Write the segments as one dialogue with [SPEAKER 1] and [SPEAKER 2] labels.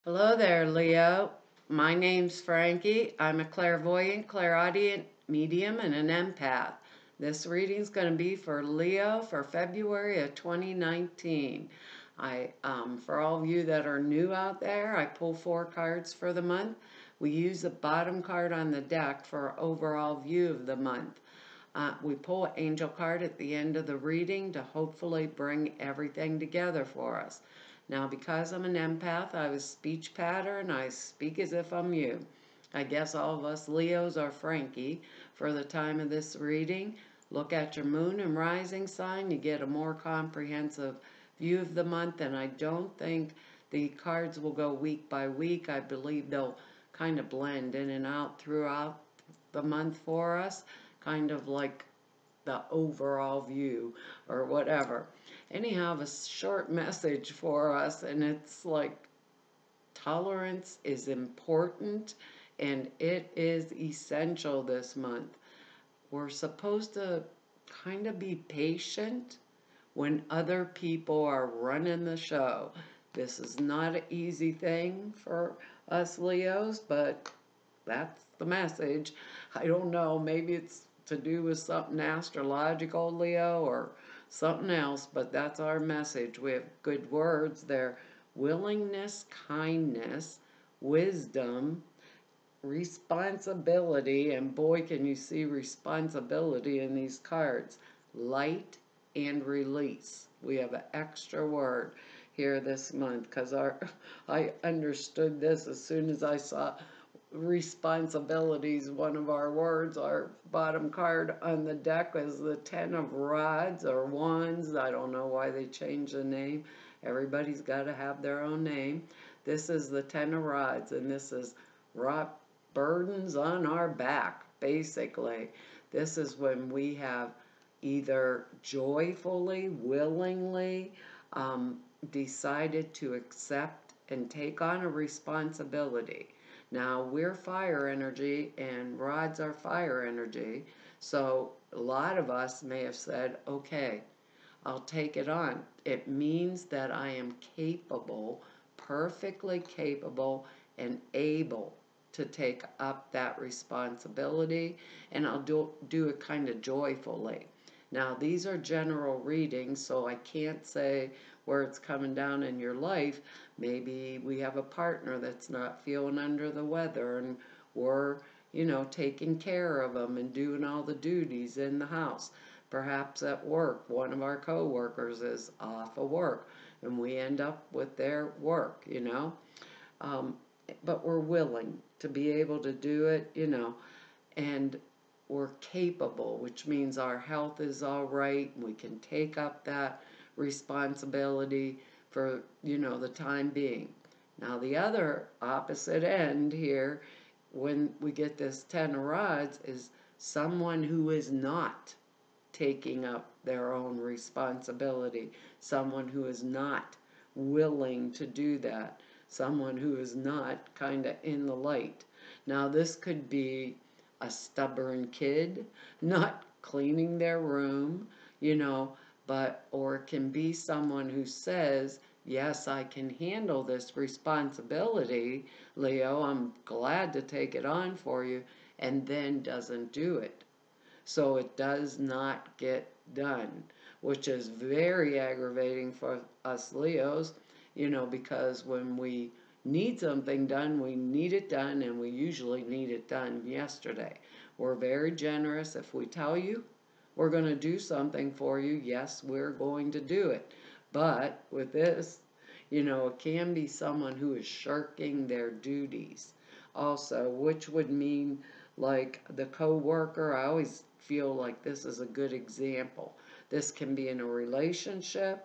[SPEAKER 1] Hello there, Leo. My name's Frankie. I'm a clairvoyant, clairaudient medium, and an empath. This reading's going to be for Leo for February of 2019. For all of you that are new out there, I pull 4 cards for the month. We use the bottom card on the deck for an overall view of the month. We pull an angel card at the end of the reading to hopefully bring everything together for us. Now, because I'm an empath, I have a speech pattern. I speak as if I'm you. I guess all of us Leos are Frankie for the time of this reading. Look at your moon and rising sign. You get a more comprehensive view of the month, and I don't think the cards will go week by week. I believe they'll kind of blend in and out throughout the month for us, kind of like the overall view or whatever. Anyhow, a short message for us, and it's like tolerance is important and it is essential this month. We're supposed to kind of be patient when other people are running the show. This is not an easy thing for us Leos, but that's the message. I don't know, maybe it's to do with something astrological, Leo, or something else, but that's our message. We have good words there: willingness, kindness, wisdom, responsibility, and boy, can you see responsibility in these cards, light, and release. We have an extra word here this month because I understood this as soon as I saw responsibilities. One of our words, our bottom card on the deck, is the 10 of rods or wands. I don't know why they changed the name. Everybody's got to have their own name. This is the 10 of rods, and this is burdens on our back, basically. This is when we have either joyfully, willingly decided to accept and take on a responsibility. Now, we're fire energy and rods are fire energy, so a lot of us may have said, okay, I'll take it on. It means that I am capable, perfectly capable and able to take up that responsibility, and I'll do it kind of joyfully. Now, these are general readings, so I can't say where it's coming down in your life. Maybe we have a partner that's not feeling under the weather, and we're, taking care of them and doing all the duties in the house. Perhaps at work, one of our co-workers is off of work, and we end up with their work, but we're willing to be able to do it, and we're capable, which means our health is all right. We can take up that responsibility for, the time being. Now, the other opposite end here, when we get this 10 of rods, is someone who is not taking up their own responsibility, someone who is not willing to do that, someone who is not kind of in the light. Now, this could be a stubborn kid not cleaning their room, or it can be someone who says, yes, I can handle this responsibility, Leo, I'm glad to take it on for you, and then doesn't do it. So it does not get done, which is very aggravating for us Leos, because when we need something done, we need it done, and we usually need it done yesterday. We're very generous. If we tell you we're going to do something for you, yes, we're going to do it. But with this, it can be someone who is shirking their duties also, which would mean like the co-worker. I always feel like this is a good example. This can be in a relationship.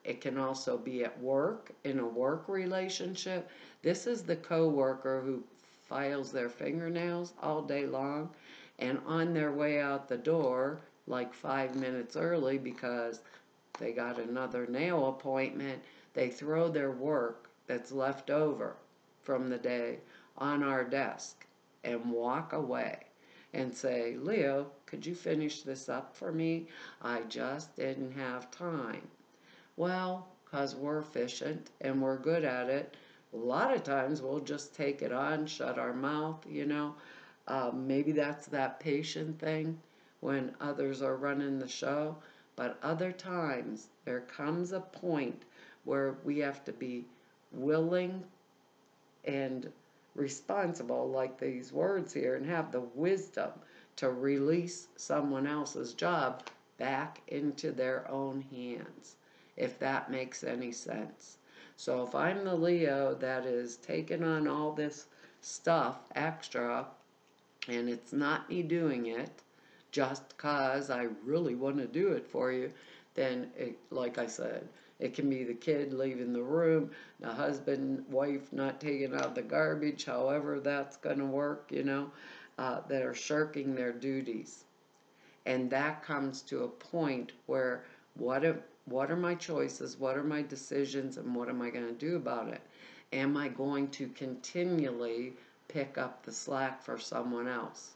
[SPEAKER 1] It can also be at work, in a work relationship. This is the coworker who files their fingernails all day long, and on their way out the door, like 5 minutes early because they got another nail appointment, they throw their work that's left over from the day on our desk and walk away and say, Leo, could you finish this up for me? I just didn't have time. Well, because we're efficient and we're good at it, A lot of times we'll just take it on, shut our mouth, you know. Maybe that's that patient thing when others are running the show. But other times there comes a point where we have to be willing and responsible, like these words here, and have the wisdom to release someone else's job back into their own hands, if that makes any sense. So if I'm the Leo that is taking on all this stuff extra, and it's not me doing it just cause I really want to do it for you, then it, like I said, it can be the kid leaving the room, the husband, wife not taking out the garbage, however that's going to work, you know, that are shirking their duties. And that comes to a point where what are my choices, what are my decisions, and what am I going to do about it? Am I going to continually pick up the slack for someone else?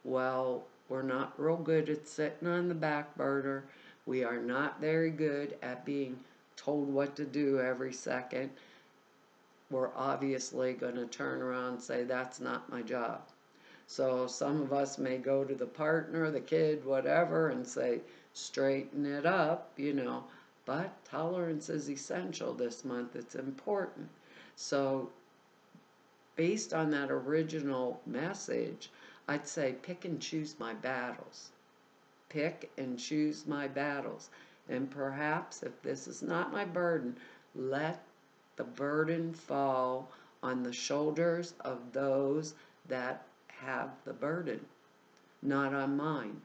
[SPEAKER 1] Well, we're not real good at sitting on the back burner. We are not very good at being told what to do every second. We're obviously going to turn around and say, that's not my job. So some of us may go to the partner, the kid, whatever, and say, straighten it up, you know. But tolerance is essential this month. It's important. So based on that original message, I'd say pick and choose my battles. Pick and choose my battles. And perhaps if this is not my burden, let the burden fall on the shoulders of those that have the burden, not on mine.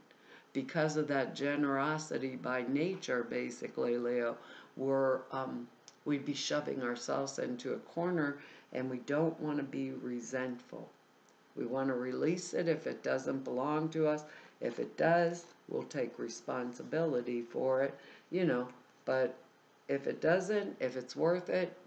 [SPEAKER 1] Because of that generosity by nature, basically, Leo, we'd be shoving ourselves into a corner, and we don't want to be resentful. We want to release it if it doesn't belong to us. If it does, we'll take responsibility for it, you know. But if it doesn't, if it's worth it,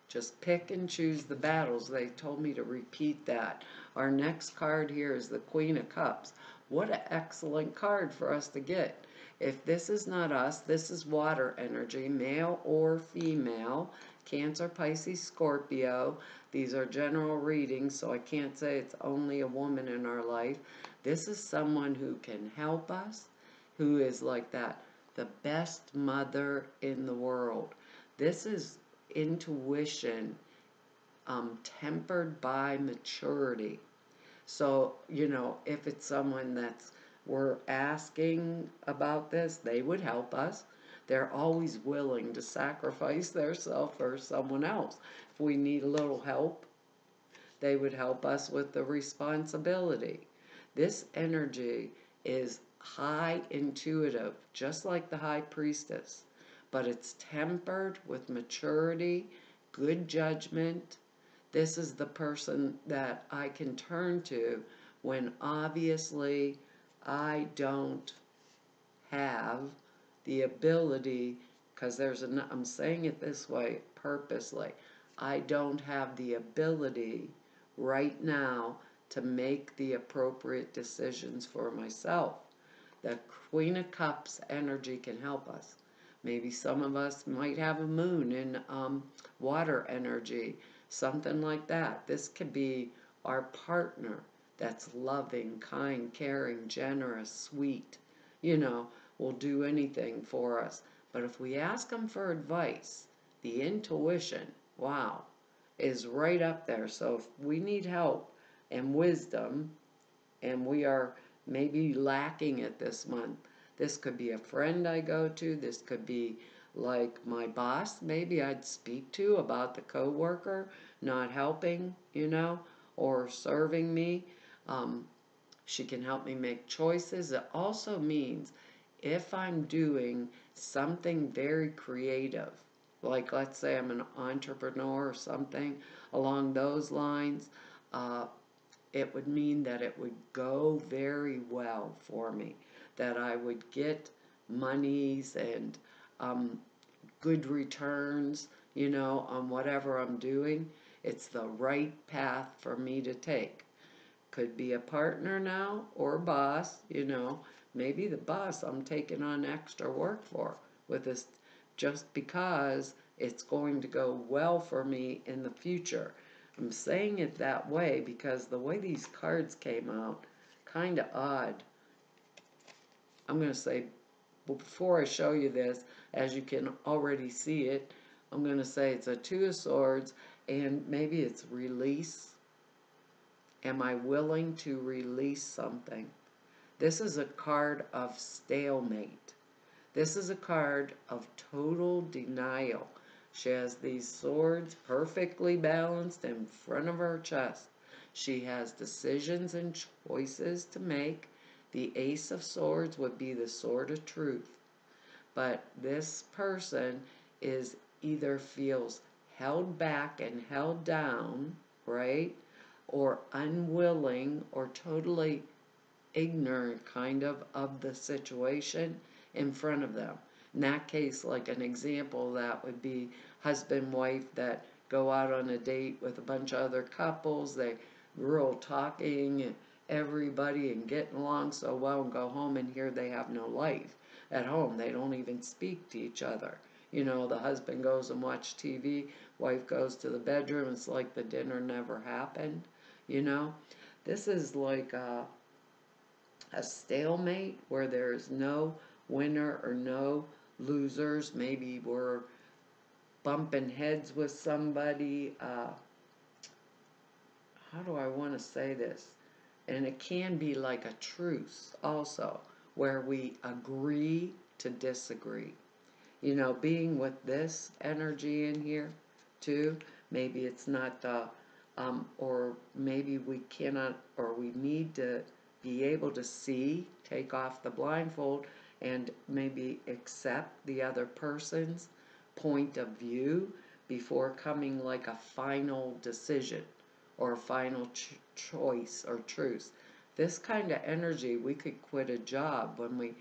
[SPEAKER 1] just pick and choose the battles. They told me to repeat that. Our next card here is the Queen of Cups. What an excellent card for us to get. If this is not us, this is water energy, male or female, Cancer, Pisces, Scorpio. These are general readings, so I can't say it's only a woman in our life. This is someone who can help us, who is like that, the best mother in the world. This is intuition tempered by maturity. So, you know, if it's someone that's we're asking about this, they would help us. They're always willing to sacrifice themselves for someone else. If we need a little help, they would help us with the responsibility. This energy is high intuitive, just like the High Priestess, but it's tempered with maturity, good judgment. This is the person that I can turn to when obviously I don't have the ability, because I'm saying it this way purposely, I don't have the ability right now to make the appropriate decisions for myself. The Queen of Cups energy can help us. Maybe some of us might have a moon in water energy, something like that. This could be our partner that's loving, kind, caring, generous, sweet, you know, will do anything for us. But if we ask them for advice, the intuition, wow, is right up there. So if we need help and wisdom, and we are maybe lacking it this month, this could be a friend I go to, this could be like my boss, maybe I'd speak to about the coworker not helping, you know, or serving me. She can help me make choices. It also means if I'm doing something very creative, like let's say I'm an entrepreneur or something along those lines, it would mean that it would go very well for me, that I would get monies and good returns, you know, on whatever I'm doing. It's the right path for me to take. Could be a partner now or boss, you know. Maybe the boss I'm taking on extra work for with this just because It's going to go well for me in the future. I'm saying it that way because the way these cards came out, kind of odd. I'm going to say, before I show you this, as you can already see it, I'm going to say it's a Two of Swords, and maybe it's release. Am I willing to release something? This is a card of stalemate. This is a card of total denial. She has these swords perfectly balanced in front of her chest. She has decisions and choices to make. The Ace of Swords would be the sword of truth. But this person is either feels held back and held down, right? Or unwilling or totally ignorant of the situation in front of them. In that case, like an example, that would be husband, wife that go out on a date with a bunch of other couples. They real talking and everybody and getting along so well, and go home and here they have no life at home. They don't even speak to each other. You know, the husband goes and watch TV, wife goes to the bedroom. It's like the dinner never happened. You know, this is like a stalemate where there's no winner or no losers. Maybe we're bumping heads with somebody. How do I want to say this? And it can be like a truce also, where we agree to disagree. You know, being with this energy in here too, maybe it's not or maybe we cannot, or we need to be able to see, take off the blindfold, and maybe accept the other person's point of view before coming like a final decision or a final choice or truce. This kind of energy, we could quit a job when we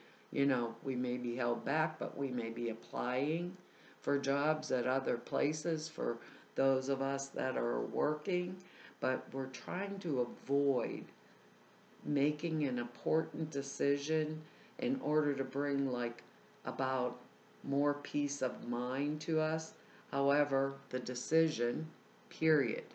[SPEAKER 1] may be held back, but we may be applying for jobs at other places for those of us that are working, but we're trying to avoid making an important decision in order to bring about more peace of mind to us. However, the decision, period,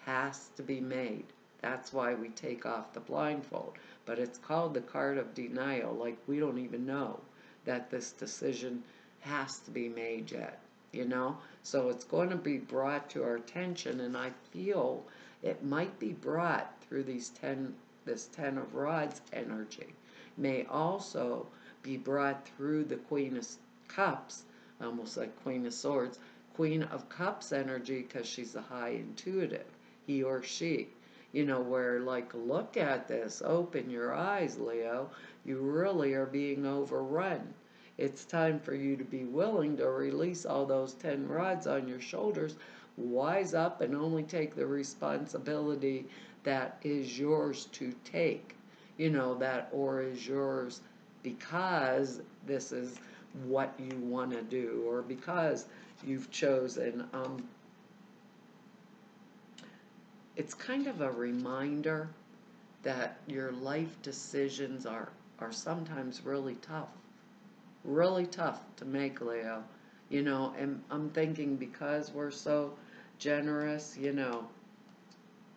[SPEAKER 1] has to be made. That's why we take off the blindfold. But it's called the card of denial, like we don't even know that this decision has to be made yet, you know? So it's going to be brought to our attention, and I feel it might be brought through this Ten of Rods energy. May also be brought through the Queen of Cups, almost like Queen of Swords, Queen of Cups energy, because she's a high intuitive, he or she. You know, where look at this, open your eyes, Leo. You really are being overrun. It's time for you to be willing to release all those 10 rods on your shoulders, wise up, and only take the responsibility that is yours to take. You know, that or is yours because this is what you want to do, or because you've chosen. It's kind of a reminder that your life decisions are sometimes really tough to make, Leo. You know, and I'm thinking because we're so generous, you know,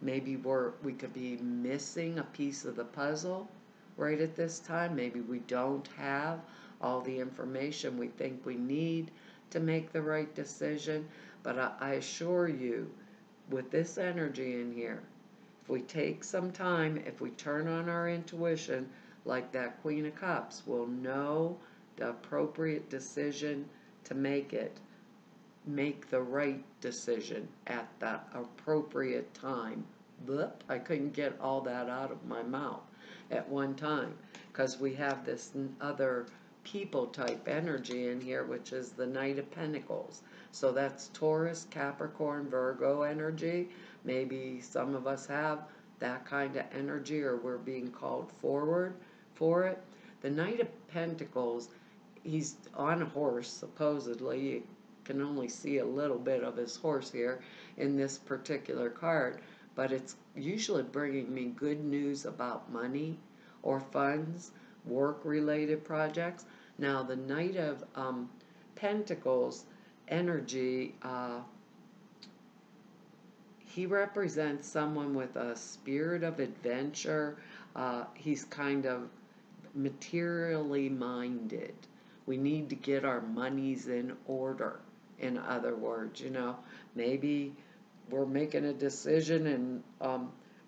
[SPEAKER 1] maybe we could be missing a piece of the puzzle right at this time. Maybe we don't have all the information we think we need to make the right decision. But I assure you, with this energy in here, if we take some time, if we turn on our intuition, like that Queen of Cups, we'll know the appropriate decision to make the right decision at the appropriate time. But I couldn't get all that out of my mouth at one time, because we have this other people type energy in here, which is the Knight of Pentacles. So that's Taurus, Capricorn, Virgo energy. Maybe some of us have that kind of energy, or we're being called forward for it. The Knight of Pentacles, he's on a horse, supposedly. You can only see a little bit of his horse here in this particular card, but it's usually bringing me good news about money or funds, work-related projects. Now, the Knight of Pentacles energy, he represents someone with a spirit of adventure. He's kind of materially minded. We need to get our monies in order. In other words, maybe we're making a decision and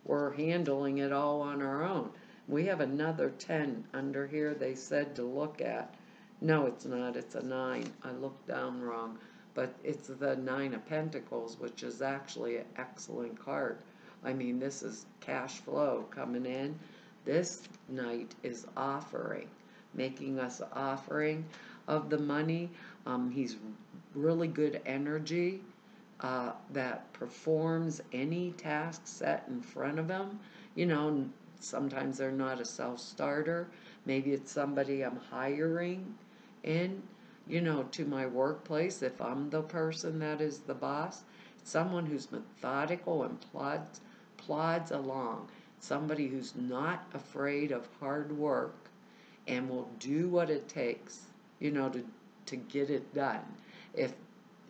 [SPEAKER 1] we're handling it all on our own. We have another 10 under here they said to look at. No, it's not. It's a 9. I looked down wrong. But it's the 9 of Pentacles, which is actually an excellent card. I mean, this is cash flow coming in. This knight is offering, making us offering of the money. He's really good energy that performs any task set in front of him. Sometimes they're not a self-starter. Maybe it's somebody I'm hiring in, to my workplace. If I'm the person that is the boss, it's someone who's methodical and plods along. Somebody who's not afraid of hard work and will do what it takes, to get it done. If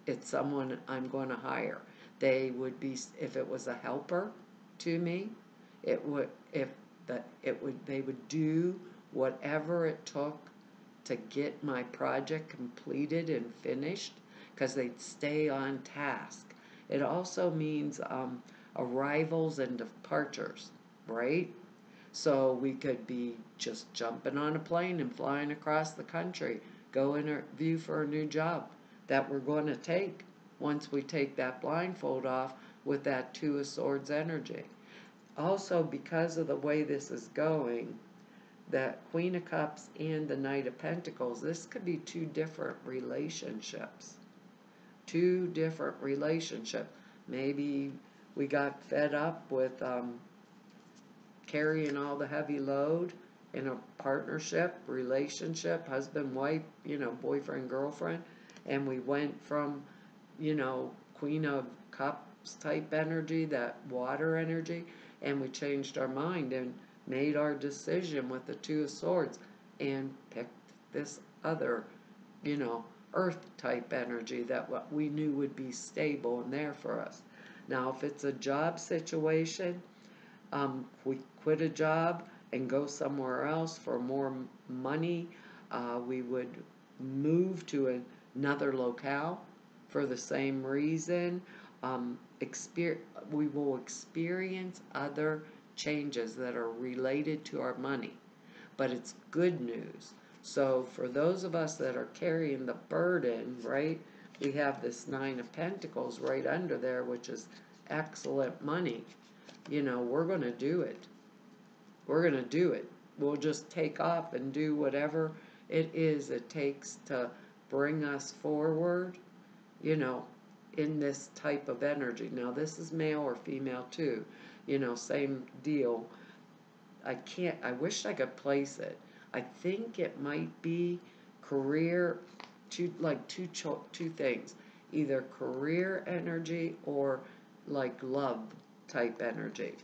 [SPEAKER 1] it's someone I'm going to hire, they would be, if it was a helper to me, they would do whatever it took to get my project completed and finished, because they'd stay on task. It also means arrivals and departures, right? So we could be just jumping on a plane and flying across the country, go interview for a new job that we're going to take once we take that blindfold off with that 2 of Swords energy. Also, because of the way this is going, that Queen of Cups and the Knight of Pentacles, this could be 2 different relationships. 2 different relationships. Maybe we got fed up with carrying all the heavy load in a partnership, relationship, husband, wife, boyfriend, girlfriend, and we went from, Queen of Cups type energy, that water energy, and we changed our mind and made our decision with the 2 of Swords and picked this other, earth type energy that what we knew would be stable and there for us. Now, if it's a job situation, we quit a job and go somewhere else for more money. We would move to another locale for the same reason. We will experience other changes that are related to our money, but it's good news. So for those of us that are carrying the burden, right, we have this 9 of Pentacles right under there, which is excellent money. We're going to do it. We're going to do it. We'll just take off and do whatever it is it takes to bring us forward, in this type of energy. Now, this is male or female too, same deal. I wish I could place it. I think it might be career, two things, either career energy or like love type energy,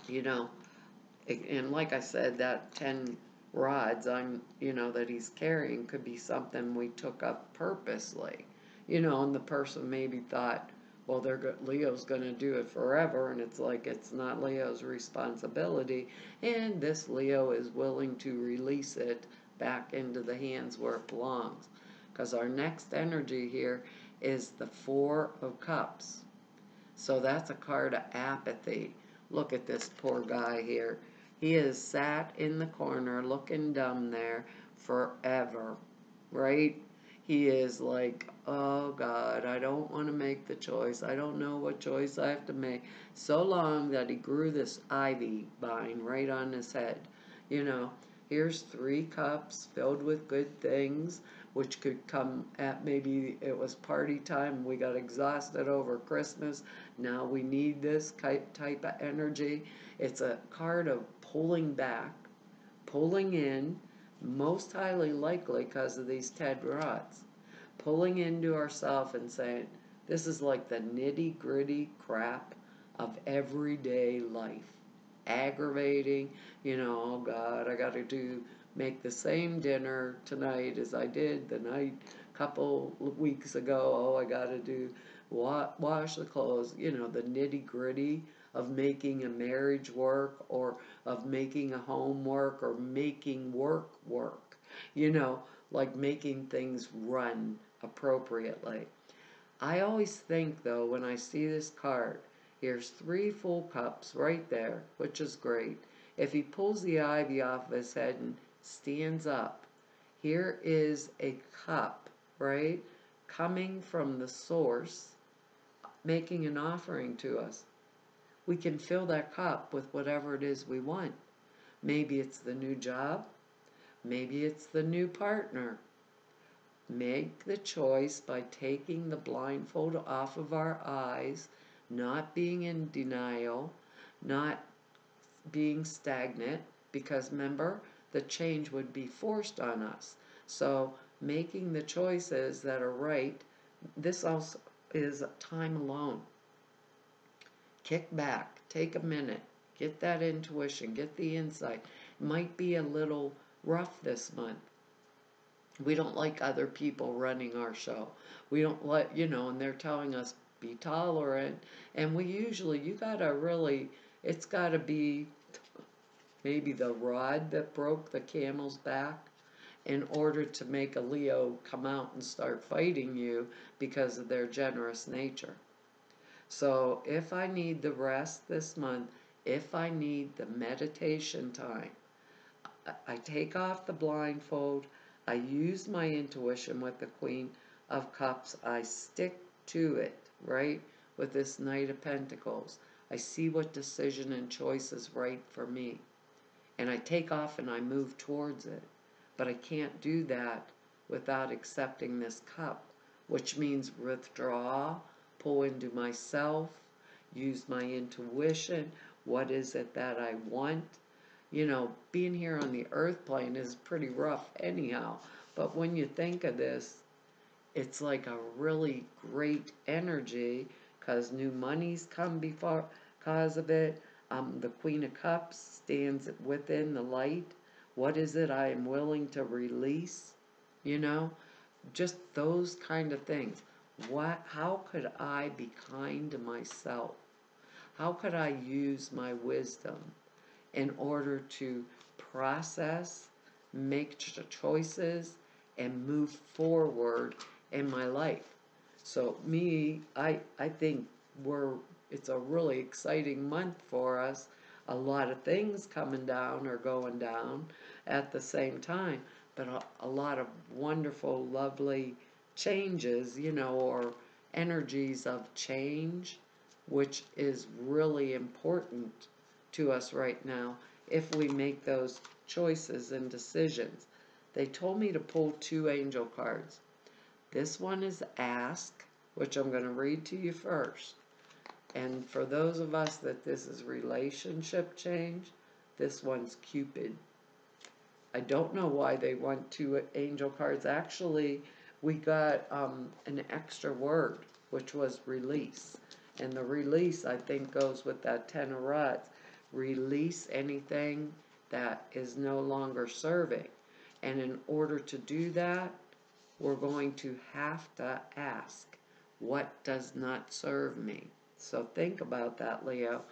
[SPEAKER 1] and like I said, that 10 rods that he's carrying could be something we took up purposely, and the person maybe thought, well, Leo's going to do it forever, and it's like it's not Leo's responsibility, and this Leo is willing to release it back into the hands where it belongs. Because our next energy here is the 4 of Cups. So that's a card of apathy. Look at this poor guy here. He has sat in the corner looking dumb there forever, right? He is like, oh God, I don't want to make the choice. I don't know what choice I have to make. So long that he grew this ivy vine right on his head. Here's 3 cups filled with good things, which could come at, maybe it was party time, we got exhausted over Christmas, now we need this type of energy. It's a card of pulling back, pulling in, most highly likely because of these 10 rods. Pulling into ourselves and saying, this is like the nitty-gritty crap of everyday life. Aggravating, oh God, I got to make the same dinner tonight as I did the night couple weeks ago, oh, I got to do wash the clothes, you know, the nitty-gritty of making a marriage work, or of making a home work, or making work work, you know, like making things run appropriately. I always think, though, when I see this card, here's 3 full cups right there, which is great. If he pulls the ivy off of his head and stands up, here is a cup, right, coming from the source, making an offering to us. We can fill that cup with whatever it is we want. Maybe it's the new job. Maybe it's the new partner. Make the choice by taking the blindfold off of our eyes, not being in denial, not being stagnant, because remember, the change would be forced on us. So making the choices that are right. This also is time alone. Kick back, take a minute, get that intuition, get the insight. It might be a little rough this month. We don't like other people running our show. We don't let, you know, and they're telling us be tolerant. And we usually, you gotta really, it's gotta be maybe the rod that broke the camel's back in order to make a Leo come out and start fighting you because of their generous nature. So if I need the rest this month, if I need the meditation time, I take off the blindfold, I use my intuition with the Queen of Cups, I stick to it, right, with this Knight of Pentacles. I see what decision and choice is right for me. And I take off and I move towards it. But I can't do that without accepting this cup, which means withdraw, pull into myself, use my intuition. What is it that I want? You know, being here on the earth plane is pretty rough anyhow. But when you think of this, it's like a really great energy, because new monies come because of it. The Queen of Cups stands within the light. What is it I am willing to release? You know, just those kind of things. How could I be kind to myself? How could I use my wisdom in order to process, make choices, and move forward in my life? So I think it's a really exciting month for us. A lot of things coming down or going down at the same time, but a lot of wonderful, lovely changes, you know, or energies of change, which is really important to us right now if we make those choices and decisions. They told me to pull 2 angel cards. This one is Ask, which I'm going to read to you first. And for those of us that this is relationship change, this one's Cupid. I don't know why they want 2 angel cards. Actually, we got an extra word, which was release. And the release, I think, goes with that 10 of rods. Release anything that is no longer serving. And in order to do that, we're going to have to ask, what does not serve me? So think about that, Leo.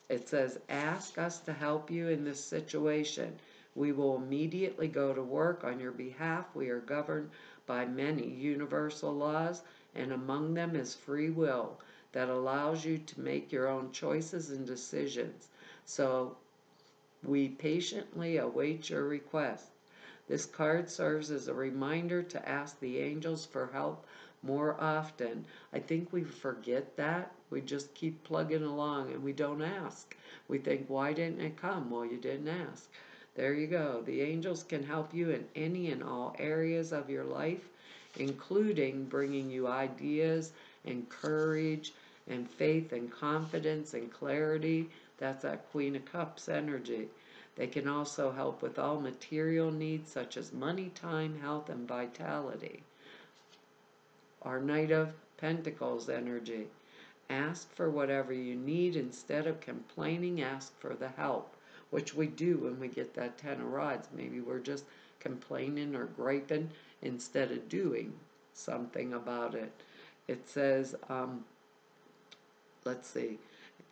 [SPEAKER 1] It says, ask us to help you in this situation. We will immediately go to work on your behalf. We are governed by many universal laws, and among them is free will that allows you to make your own choices and decisions. So we patiently await your request. This card serves as a reminder to ask the angels for help more often. I think we forget that. We just keep plugging along and we don't ask. We think, why didn't it come? Well, you didn't ask. There you go. The angels can help you in any and all areas of your life, including bringing you ideas and courage and faith and confidence and clarity. That's that Queen of Cups energy. They can also help with all material needs such as money, time, health, and vitality. Our Knight of Pentacles energy. Ask for whatever you need instead of complaining. Ask for the help, which we do when we get that 10 of rods. Maybe we're just complaining or griping instead of doing. something about it. It says, let's see,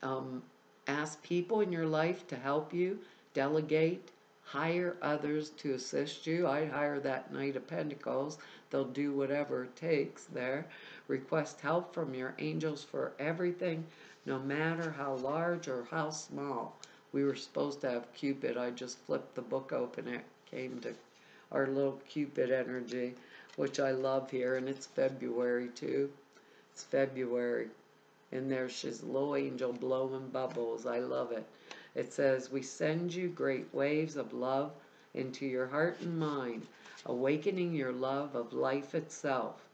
[SPEAKER 1] um, ask people in your life to help you, delegate, hire others to assist you. I hire that Knight of Pentacles. They'll do whatever it takes there. Request help from your angels for everything, no matter how large or how small. We were supposed to have Cupid. I just flipped the book open. It came to our little Cupid energy, which I love here, and it's February too. It's February. And there's his little angel blowing bubbles. I love it. It says, we send you great waves of love into your heart and mind, awakening your love of life itself.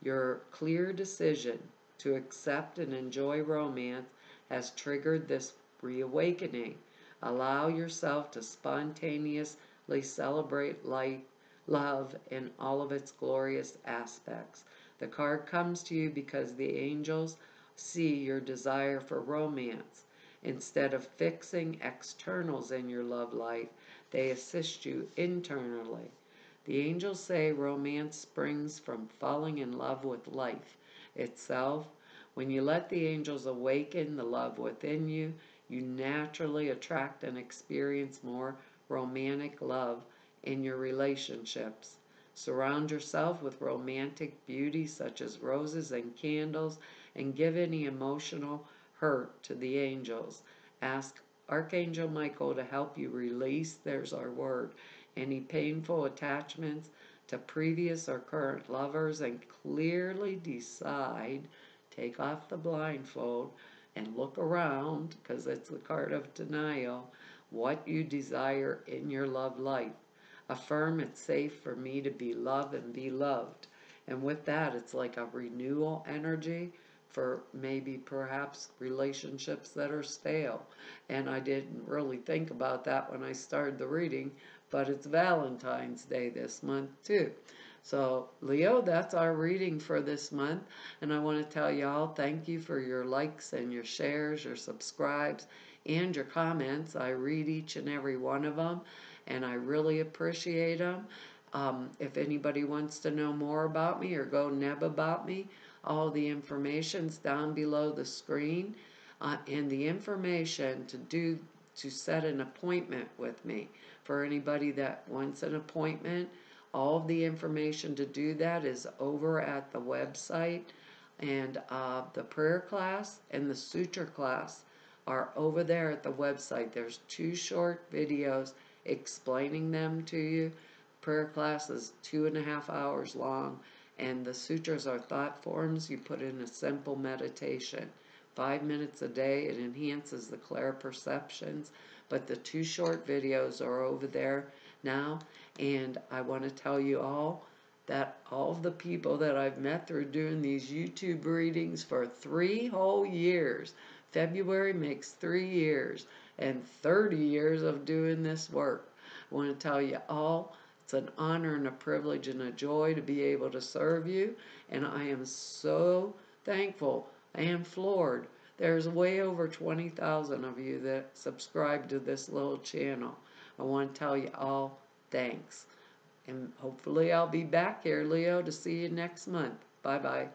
[SPEAKER 1] Your clear decision to accept and enjoy romance has triggered this reawakening. Allow yourself to spontaneously celebrate life, love in all of its glorious aspects. The card comes to you because the angels see your desire for romance. Instead of fixing externals in your love life, they assist you internally. The angels say romance springs from falling in love with life itself. When you let the angels awaken the love within you, you naturally attract and experience more romantic love in your relationships. Surround yourself with romantic beauty such as roses and candles, and give any emotional hurt to the angels. Ask Archangel Michael to help you release, there's our word, any painful attachments to previous or current lovers, and clearly decide, take off the blindfold and look around, because it's the card of denial, what you desire in your love life. Affirm it's safe for me to be loved and be loved. And with that, it's like a renewal energy for maybe perhaps relationships that are stale. And I didn't really think about that when I started the reading, but it's Valentine's Day this month too. So Leo, that's our reading for this month. And I want to tell y'all thank you for your likes and your shares, your subscribes, and your comments. I read each and every one of them, and I really appreciate them. If anybody wants to know more about me or go neb about me, all the information's down below the screen. And the information to set an appointment with me. For anybody that wants an appointment, all of the information to do that is over at the website. And the prayer class and the suture class are over there at the website. There's 2 short videos explaining them to you. Prayer class is 2.5 hours long, and the sutras are thought forms you put in a simple meditation. 5 minutes a day. It enhances the clear perceptions. But the 2 short videos are over there now, and I want to tell you all that all of the people that I've met through doing these YouTube readings for 3 whole years, February makes 3 years, and 30 years of doing this work. I want to tell you all, it's an honor and a privilege and a joy to be able to serve you, and I am so thankful. I am floored. There's way over 20,000 of you that subscribe to this little channel. I want to tell you all thanks. And hopefully I'll be back here, Leo, to see you next month. Bye-bye.